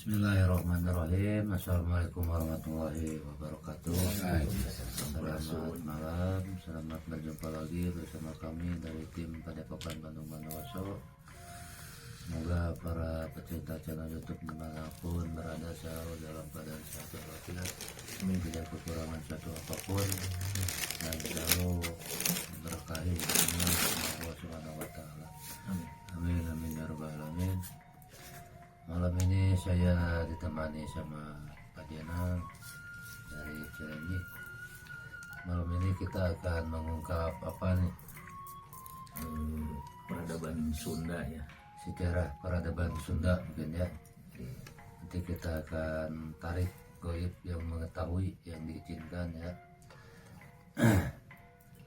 Bismillahirrahmanirrahim. Assalamualaikum warahmatullahi wabarakatuh. Selamat malam, selamat berjumpa lagi bersama kami dari tim Padepokan Bandung Bondowoso. Semoga para pecinta channel YouTube dimanapun berada selalu dalam keadaan sehat walafiat, tidak kekurangan satu apapun, dan selalu berkahi dengan Allah Subhanahu Wa Taala. Amin amin ya rabbal alamin. Malam ini saya ditemani sama Pak Diana dari Cilenyi. Malam ini kita akan mengungkap apa nih? Peradaban Sunda ya. Sejarah peradaban Sunda mungkin ya. Nanti kita akan tarik goib yang mengetahui, yang diizinkan ya.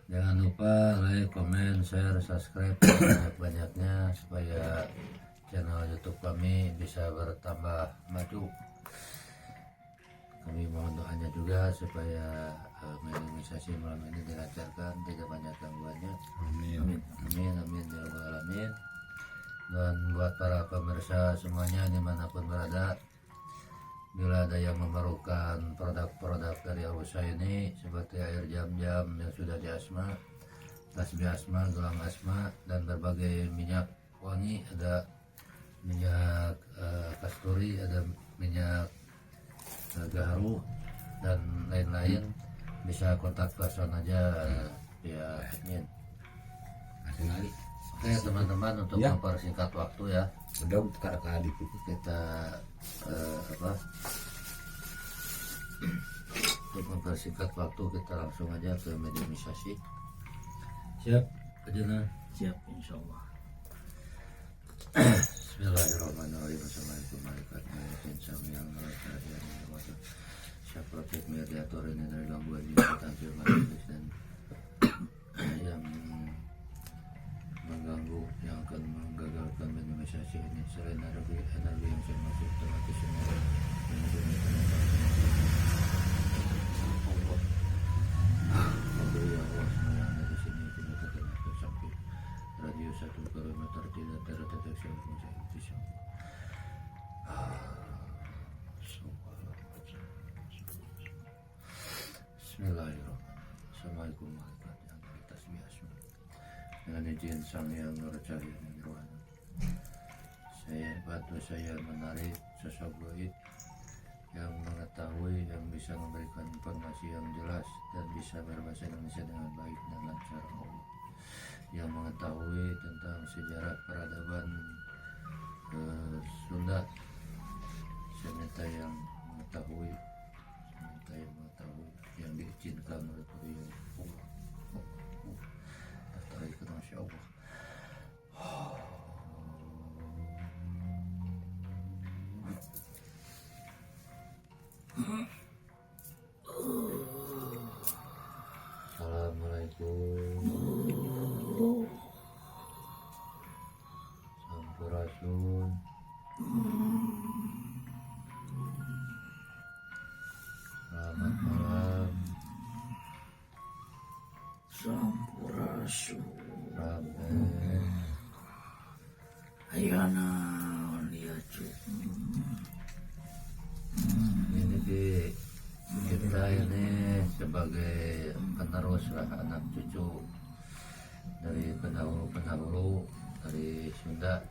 Jangan lupa like, comment, share, subscribe banyak-banyaknya supaya channel YouTube kami bisa bertambah maju. Kami mohon doanya juga supaya mengimunisasi malam ini dilancarkan, tidak banyak gangguannya. Amin. Amin amin ya rabbal alamin. Dan buat para pemirsa semuanya dimanapun berada, bila ada yang memerlukan produk-produk dari Awusa ini seperti air jam-jam yang sudah diasma, tasbih asma, gelang asma, dan berbagai minyak wangi, ada minyak kasturi, ada minyak gaharu dan lain-lain, bisa kontak person aja via admin. Oke teman-teman, untuk ya, mempersingkat waktu ya, udah karena di kita untuk mempersingkat waktu kita langsung aja ke mediumisasi. Siap Kajana? siap insyaallah. Bismillahirrahmanirrahim. Assalamualaikum warahmatullahi wabarakatuh. Syafratik mediator ini dari gangguan jiwa, tansir majelis dan yang mengganggu, yang akan menggagalkan mediumisasi ini. Selain energi yang saya maksud otomatis semua Allah. Memberi Allah semua yang ada di sini tidak terkena sampai radius 1 kilometer tidak terdeteksi oleh Bismillahirrahmanirrahim. Assalamualaikum warahmatullahi wabarakatuh. Dengan izin Sang Yang Nurcahaya Nirwana, saya menarik sosok gaib yang mengetahui, yang bisa memberikan informasi yang jelas dan bisa berbahasa Indonesia dengan baik dan lancar, Allah yang mengetahui tentang sejarah peradaban Sunda. Saya minta yang mengetahui, yang diizinkan oleh beliau. Tertarik ke Masya Allah. Assalamualaikum. Sampurasun. Selamat malam. Sampurasun. Rabbeh. Ayana lihat Ini kita ini sebagai penerus lah, anak cucu dari pendahulu dari Sunda,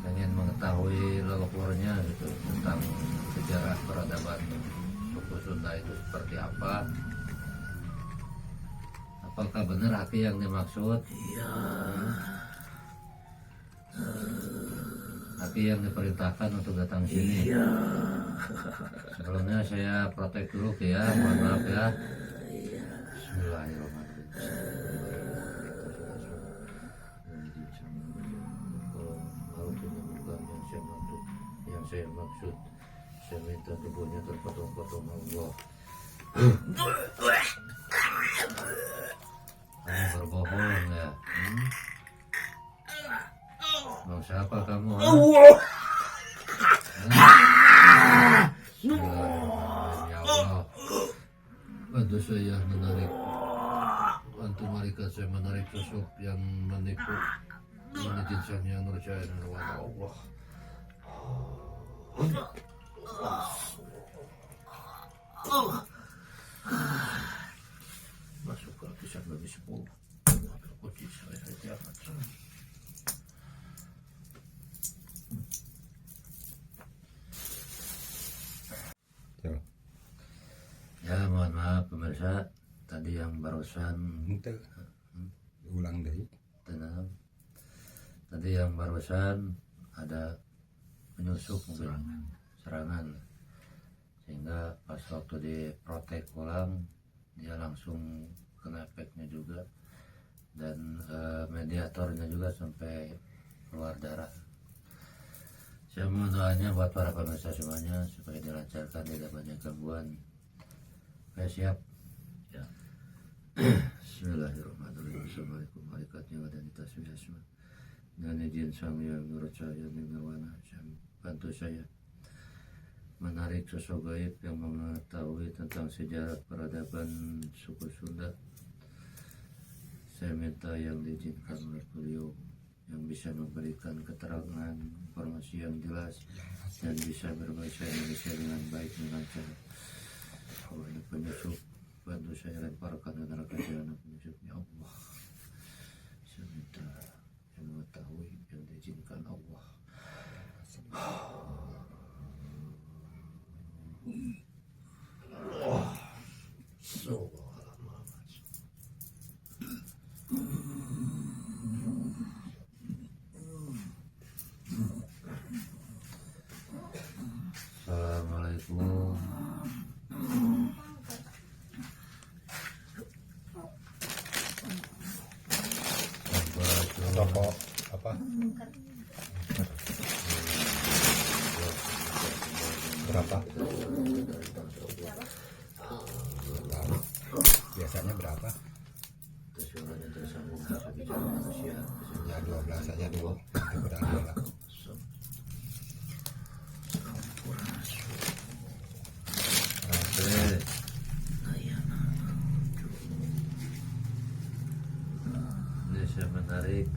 pengen mengetahui leluhurnya gitu tentang sejarah peradaban suku Sunda itu seperti apa. Apakah benar Aki yang dimaksud? Iya. Aki yang diperintahkan untuk datang sini. Iya. Sebelumnya saya protek dulu ya, mohon maaf ya. Bismillahirrahmanirrahim. Yang saya maksud, saya minta tubuhnya terpotong-potong Allah. Kamu berbohong ya? Mau siapa kamu? Ya Allah, bantu saya menarik, bantu malaikat saya menarik sosok yang menipu, menjadi Sang Yang Nurcahaya Nirwana Allah. Masuk ke kisah bagi 10. Kunci saya jangan. Ya mohon maaf pemirsa, tadi yang barusan Ente ulang dari tenang. Tadi yang barusan ada penyusup mungkin serangan, sehingga pas waktu diprotek ulang dia langsung kena efeknya juga, dan mediatornya juga sampai keluar darah. Saya mohon doanya buat para pemirsa semuanya supaya dilancarkan, tidak banyak gangguan. Oke, siap. Ya. Bismillahirrahmanirrahim. Assalamualaikum warahmatullahi wabarakatuh. Dan izin sang yang menurut saya nirwana, bantu saya menarik sosok gaib yang mengetahui tentang sejarah peradaban suku Sunda. Saya minta yang diizinkan oleh beliau yang bisa memberikan keterangan informasi yang jelas dan bisa berbahasa Indonesia dengan baik dan lancar. Allah ini penyusup, bantu saya lemparkan ke neraka jahanam penyusup, ya Allah. Saya minta yang mengetahui yang diizinkan Allah. Assalamualaikum. toko apa berapa? Biasanya berapa? Suaranya tersambung bisa bicara manusia. Ya 12 saja dulu. Itu berapa lah? Oke. Ini saya menarik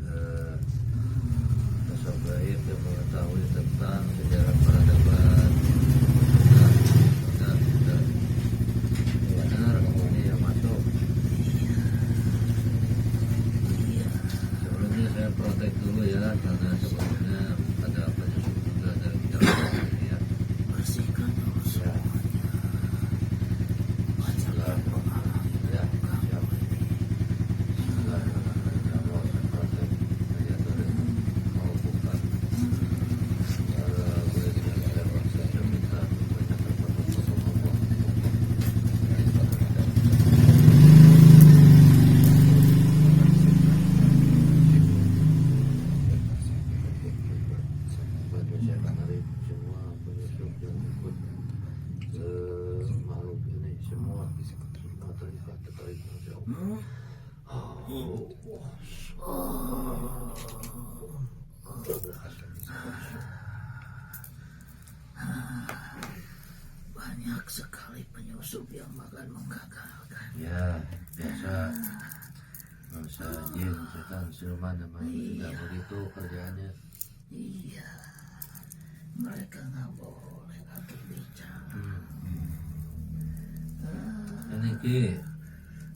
sosok gaib yang mengetahui tentang sejarah peradaban. Sudah. Benar, ini yang masuk. Sebelumnya saya protek dulu ya, karena sebelumnya ada penyusup juga dari jalan ini ya. Bersihkan dulu Ya. semuanya. Ya, siap. Bismillahirrahmanirrahim. Allah, saya protek. Saya turun. Mau bukan. Gue tidak ada bangsa. Saya minta banyak kepada Allah. Bantu saya menarik semua penyusup yang ikut makhluk ini, semua terikat Masya Allah. Banyak sekali penyusup yang akan menggagalkan. Ya, biasa bangsa jin, setan, siluman namanya sudah begitu kerjaannya. Iya, mereka nggak boleh atur bicara. Ini Ki,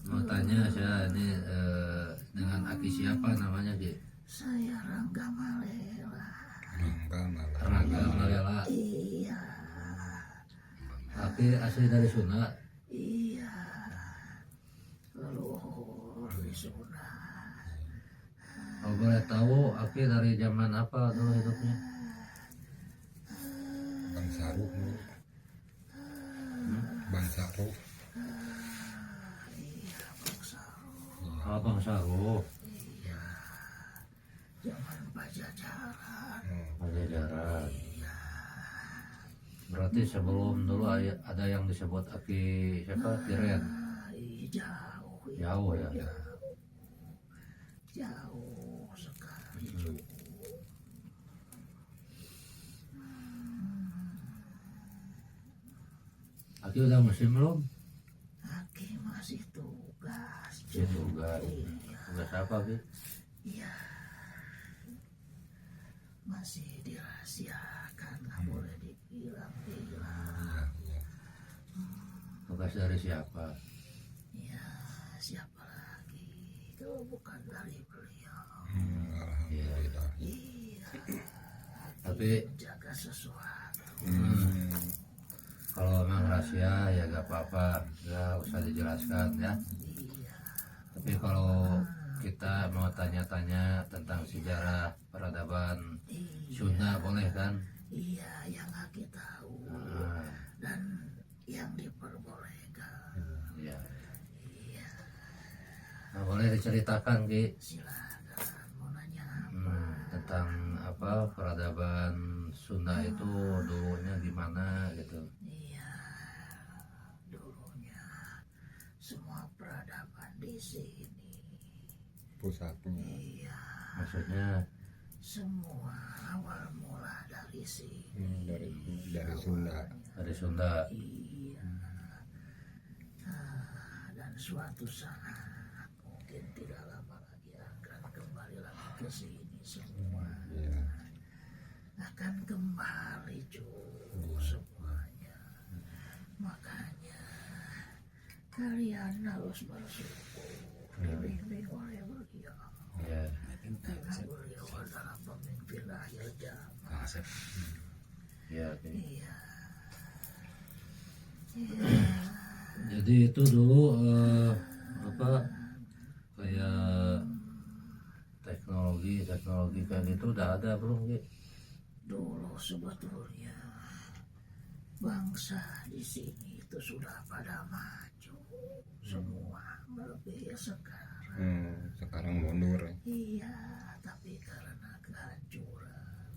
mau tanya saya ini dengan Aki siapa namanya Ki? Saya Rangga Malela. Enggak malah. Rangga Malela. Iya, Aki asli dari Sunda. iya. Leluhur di Sunda. Kalau boleh tahu Aki dari zaman apa dulu hidupnya? Bang Saru. Bang Saru. Iya, bangsa Oh, Bang Saru, zaman Pajajaran. Pajajaran. Berarti sebelum dulu ada yang disebut Aki siapa? Tiren. Jauh, Jauh ya. jauh sekali. Aki udah musim belum? Aki masih tugas. Ya tugas. Tugas apa Ki? Iya, masih dirahasiakan, nggak boleh hilang. Iya. Tugas dari siapa? Ya, siapa lagi kalau bukan dari beliau? Alhamdulillah. Iya, Tapi jaga sesuatu. kalau memang rahasia ya gak apa-apa, gak usah dijelaskan ya. Iya, Tapi kalau kita mau tanya-tanya tentang sejarah peradaban Sunda boleh kan? iya yang Aki tahu Nah, dan yang diperbolehkan. ya. Iya, Nah, boleh diceritakan Ki silakan mau nanya. tentang apa peradaban Sunda itu dulunya gimana gitu. Iya, dulunya semua peradaban di sini. Pusatnya. Iya, Maksudnya semua awal mula dari sini. Dari Sunda. dari Sunda. Iya. Dan suatu saat mungkin tidak lama lagi akan kembali lagi ke sini semua. Iya. Akan kembali semuanya. Makanya kalian harus bersyukur dibimbing oleh beliau. Ya. Karena beliau adalah pemimpin akhir zaman. Ya, Ki. Iya. Jadi itu dulu apa kayak teknologi kayak gitu udah ada belum Ki? Dulu sebetulnya bangsa di sini itu sudah pada maju semua melebihi sekarang. Sekarang mundur. Iya, tapi karena kehancuran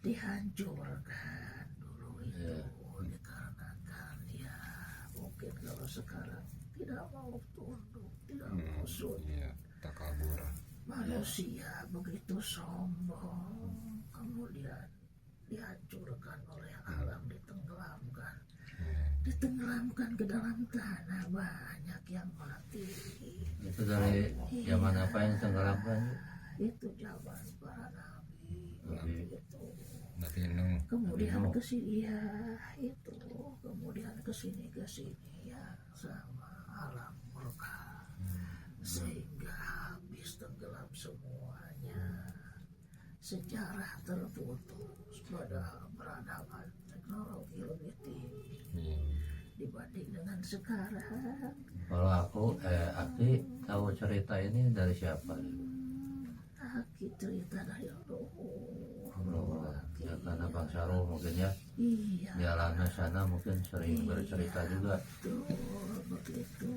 dihancurkan dulu itu dikarenakan ya mungkin kalau sekarang tidak mau tunduk, tidak mau sunduk. Iya. Takabur. Manusia begitu sombong, kemudian dihancurkan oleh alam, ditenggelamkan ke dalam tanah, banyak yang mati. Itu dari zaman apa yang tenggelamkan? Itu zaman para nabi itu. Nabi Nuh. Kemudian ke sini ya itu, kemudian ke sini ya sama alam murka, sehingga habis tenggelam semuanya. Sejarah terputus, padahal peradaban teknologi lebih tinggi dibanding dengan sekarang. Kalau Aki tahu cerita ini dari siapa? Aki cerita dari Oh, ya karena Bang Saruh mungkin ya Iya, di alamnya sana mungkin sering bercerita juga. betul begitu.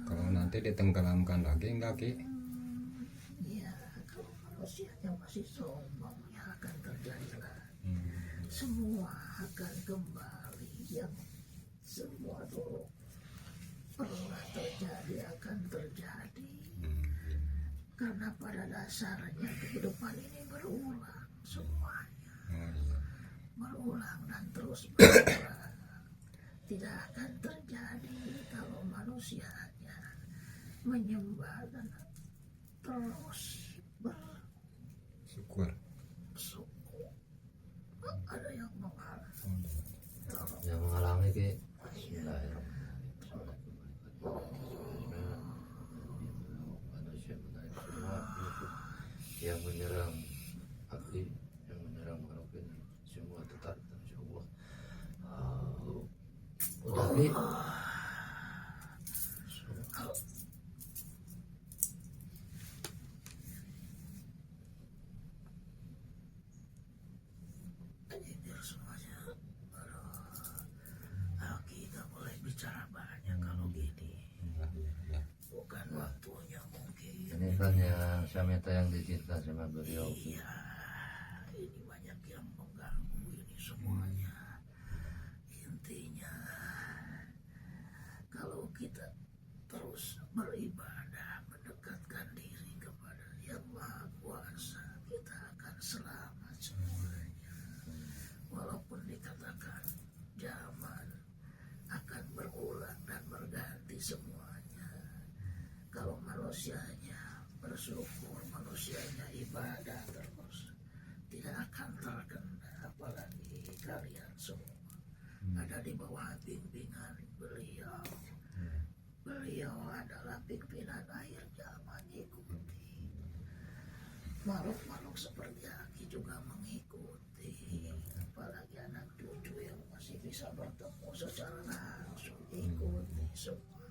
Kalau nanti ditenggelamkan lagi enggak Ki? Iya, kalau manusianya masih sombong ya akan terjadi lagi. Semua akan kembali yang semua dulu pernah terjadi akan terjadi. Karena pada dasarnya kehidupan ini berulang semuanya. Berulang dan terus berulang. Tidak akan terjadi kalau manusianya menyembah dan terus Syukur. bersyukur. Ada yang mengalah. Yang menghalangi Ki. Manusia menarik semua musuh yang menyerang Aki, yang menyerang Marokin, semua tetap insya Allah. Udah Ki. Biar semuanya. Kita boleh bicara banyak kalau gini. Bukan waktunya mungkin. Ini kan yang saya minta yang dicinta sama beliau. Iya, ini banyak yang mengganggu ini semuanya. Intinya, kalau kita terus beribadah, mendekatkan diri kepada Yang Maha Kuasa, kita akan selamat semuanya. Walaupun dikatakan zaman akan berulang dan berganti semuanya. Kalau manusianya bersyukur, manusianya ibadah terus, tidak akan terkena di bawah bimbingan beliau. Beliau adalah pimpinan akhir zaman, ikuti. Makhluk-makhluk seperti Aki juga mengikuti. Apalagi anak cucu yang masih bisa bertemu secara langsung, ikuti semua.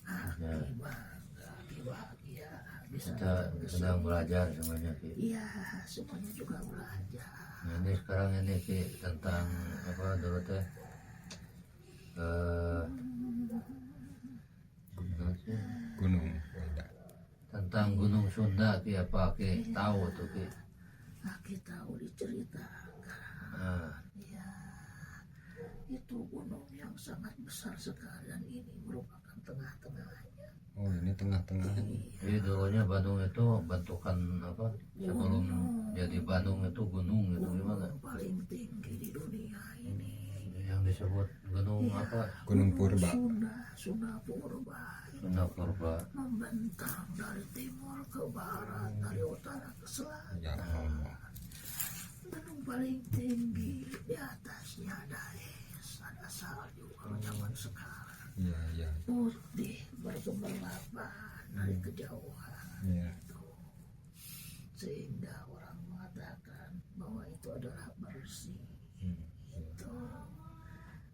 Aki bangga, Aki bahagia bisa Kita datang ke sedang sini. belajar semuanya Ki. Iya, semuanya juga belajar. Nah, ini sekarang ini Ki tentang apa dulu teh apa sih? Gunung Weda. Tentang Gunung Sunda Ki, apa Ki tahu tuh Ki? Aki tahu diceritakan. Nah, Ya, itu gunung yang sangat besar sekali dan ini merupakan tengah-tengahnya. Oh ini tengah-tengah. jadi dulunya Bandung itu bentukan apa? Sebelum jadi Bandung itu gunung itu gimana? Gunung paling tinggi di dunia ini. Yang disebut gunung apa? Gunung Purba. Sunda Purba. Sunda Purba. Membentang dari timur ke barat, dari utara ke selatan. Ya Allah. Gunung paling tinggi, di atasnya ada es, ada salju kalau zaman sekarang. Iya iya. Putih bergemerlapan dari kejauhan. Iya. Sehingga orang mengatakan bahwa itu adalah bersih. Itu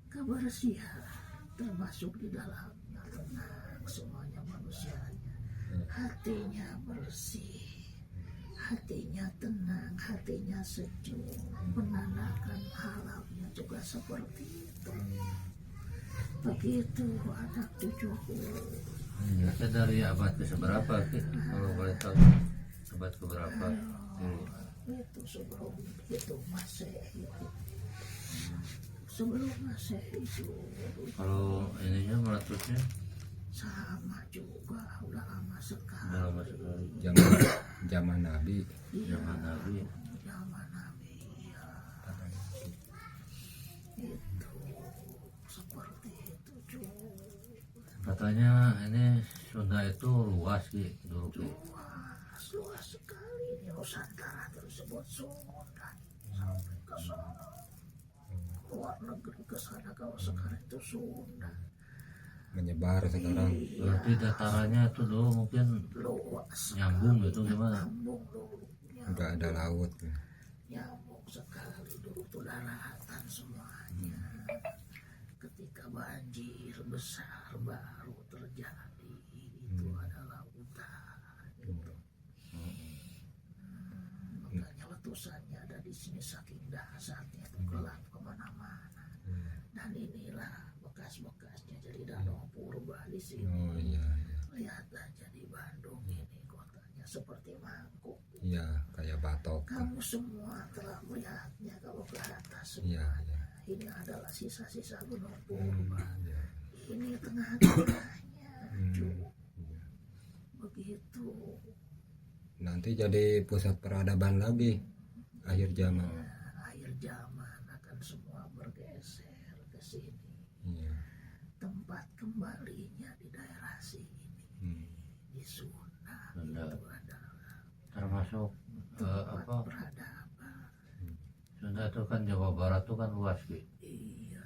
kebersihan termasuk di dalamnya tenang semuanya manusianya. Hatinya bersih, hatinya tenang, hatinya sejuk, menandakan alamnya juga seperti itu. Begitu anak cucuku. Itu dari abad ke seberapa Ki? Kalau boleh tahu abad ke berapa? Itu sebelum itu Masehi. Sebelum Masehi itu Kalau ininya meletusnya sama juga, udah lama sekali. udah lama sekali. Zaman Nabi. Zaman Nabi. Zaman Nabi ya. Itu seperti itu juga. Katanya ini Sunda itu luas Ki dulu Ki. Luas sekali ini Nusantara tersebut Sunda sampai ke sana, luar negeri ke sana. Kalau sekarang itu Sunda Menyebar sekarang. Berarti datarannya itu dulu mungkin luas, nyambung gitu gimana? nyambung dulu, Enggak ada laut. nyambung sekali dulu tuh daratan semuanya. Ketika banjir besar baru terjadi, itu adalah lautan gitu. Makanya letusannya ada di sini saking dahsyatnya itu gelap kemana-mana. Dan inilah bekas-bekasnya jadi danau purba di sini. Oh iya iya. Lihat aja di Bandung ini kotanya seperti mangkuk. Iya kayak batok. Kamu semua telah melihatnya kalau ke atas semua. Iya iya. Ini adalah sisa-sisa gunung purba. Iya. Ini tengah-tengahnya. Iya. Begitu. Nanti jadi pusat peradaban lagi akhir zaman. Akhir zaman akan semua bergeser ke sini. Iya. Tempat kembalinya di daerah sini, di Sunda. Sunda. Itu adalah Termasuk tempat apa? peradaban. Sunda itu kan Jawa Barat itu kan luas Ki. Iya.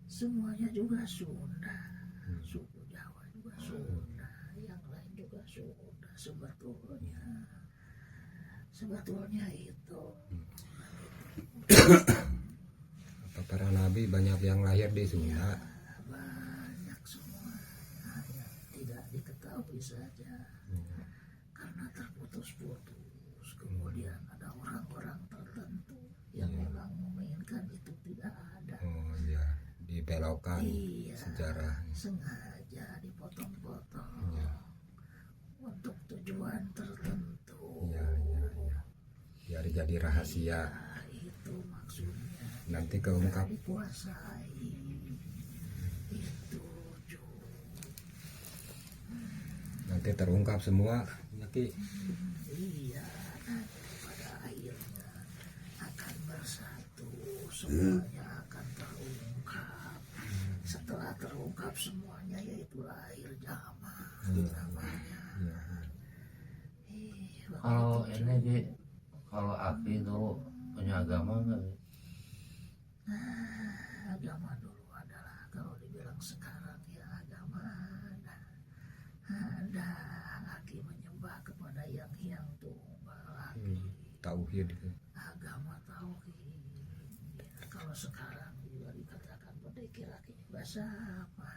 Semuanya juga Sunda. Suku Jawa juga Sunda. Yang lain juga Sunda sebetulnya. Sebetulnya itu. Apa para nabi banyak yang lahir di Sunda. Banyak semua yang tidak diketahui saja karena terputus-putus. Kemudian ada orang-orang tertentu yang memang menginginkan itu tidak ada. Oh iya, dibelokkan Iya, sejarahnya. sengaja dipotong-potong Iya. untuk tujuan tertentu. Iya iya iya. Biar jadi rahasia. Nah, itu maksudnya. Nanti keungkap. Dikuasai. Itu juga. Nanti terungkap semua. Ya, Ki. Iya, nanti pada akhirnya akan bersatu, semuanya akan terungkap. Setelah terungkap semuanya, yaitu akhir zaman namanya. Iya, iya. Kalau ini Ki, kalau Aki dulu punya agama nggak? Ki? Agama dulu adalah, kalau dibilang sekarang ya agama ada lagi menyembah kepada yang tunggal lagi. Tauhid itu. Agama tauhid. Ya, kalau sekarang juga dikatakan pendekir lagi juga sama.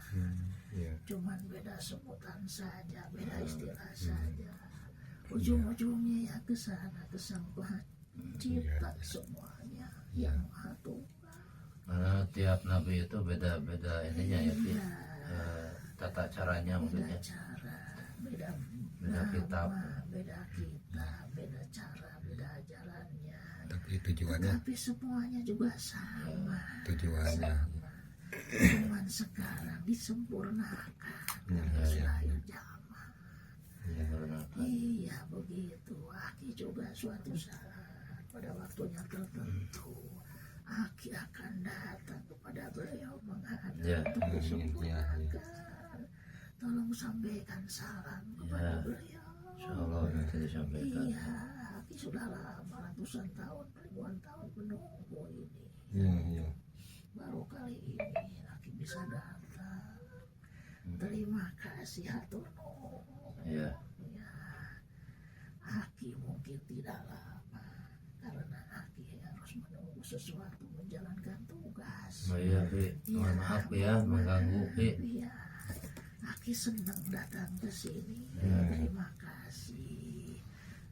Iya. Cuman beda sebutan saja, beda istilah saja. Ujung-ujungnya ya ke sana, ke sang pencipta semuanya yang maha tunggal. Karena tiap nabi itu beda-beda ininya ya, Ki. Tata caranya Beda maksudnya. cara, beda Beda kitab. beda kitab, beda cara, beda jalannya. Tapi tujuannya, Tapi semuanya juga sama. tujuannya. Cuman sekarang disempurnakan karena sudah zaman. Iya begitu. Aki juga suatu saat pada waktunya tertentu Aki akan datang kepada beliau menghadap Ya. untuk disempurnakan. Ya. Tolong sampaikan salam kepada Ya. beliau. Insyaallah nanti disampaikan. Iya, Aki sudah lama, ratusan tahun, ribuan tahun menunggu ini. Iya. Baru kali ini Aki bisa datang. Terima kasih hatur nuhun. Iya. Ya, Aki mungkin tidak lama karena Aki harus menunggu sesuatu menjalankan tugas. Oh iya, Ki. Mohon maaf ya mengganggu, Ki. Iya, Aki senang datang ke sini. Ya. Terima kasih.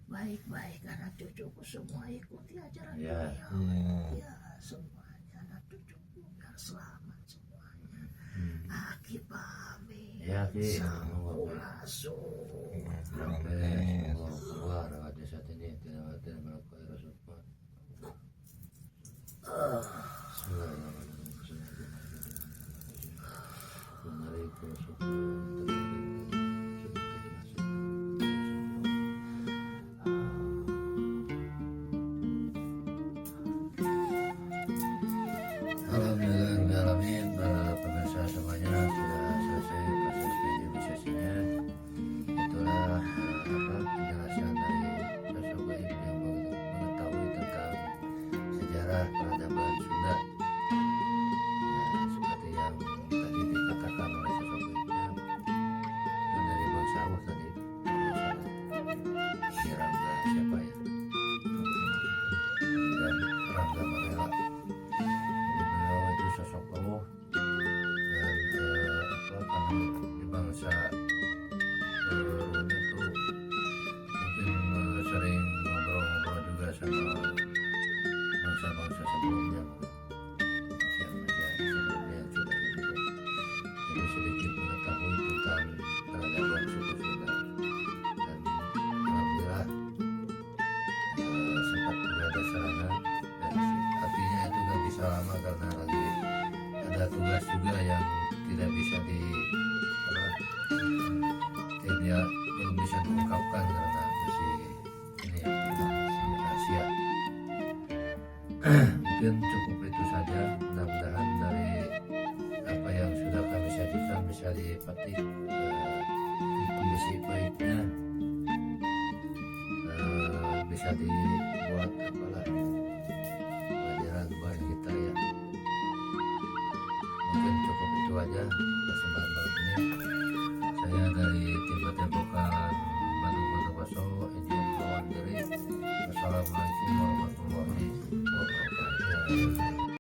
Baik-baik anak cucuku semua ikuti ajaran Ya. beliau. Ya, semuanya anak cucuku biar selamat semuanya. Aki pamit. Ya, Ki. Sampurasun. Sampai keluar ada saat ini tidak melakukan rasulullah. Alhamdulillahirobbilalamin. Para pemirsa semuanya sudah selesai proses negosiasinya. Itulah penjelasan dari sosok gaib yang mengetahui tentang sejarah peradaban Sunda. Seperti yang tadi dikatakan oleh sosok gaibnya, itu dari bangsa Allah tadi. Si Rangga siapa ya? Dan Rangga Marela. Jadi beliau itu sosok Allah dan karena di bangsa itu mungkin sering ngobrol-ngobrol juga sama bangsa-bangsa sebelumnya, manusia-manusia yang sudah hidup. Jadi sedikit mengetahui tentang peradaban suku Sunda dan alhamdulillah sempat juga ada serangan dan artinya itu gak bisa lama karena lagi ada tugas juga yang tidak bisa dia belum bisa diungkapkan karena masih ini ya, masih rahasia. Mungkin cukup itu saja, mudah-mudahan dari apa yang sudah kami sajikan bisa dipetik kondisi baiknya, bisa dibuat apalah pelajaran buat kita ya. Mungkin cukup itu aja persembahan malam ini. Saya dari tim Padepokan Bandung Bondowoso izin mohon diri. Wassalamualaikum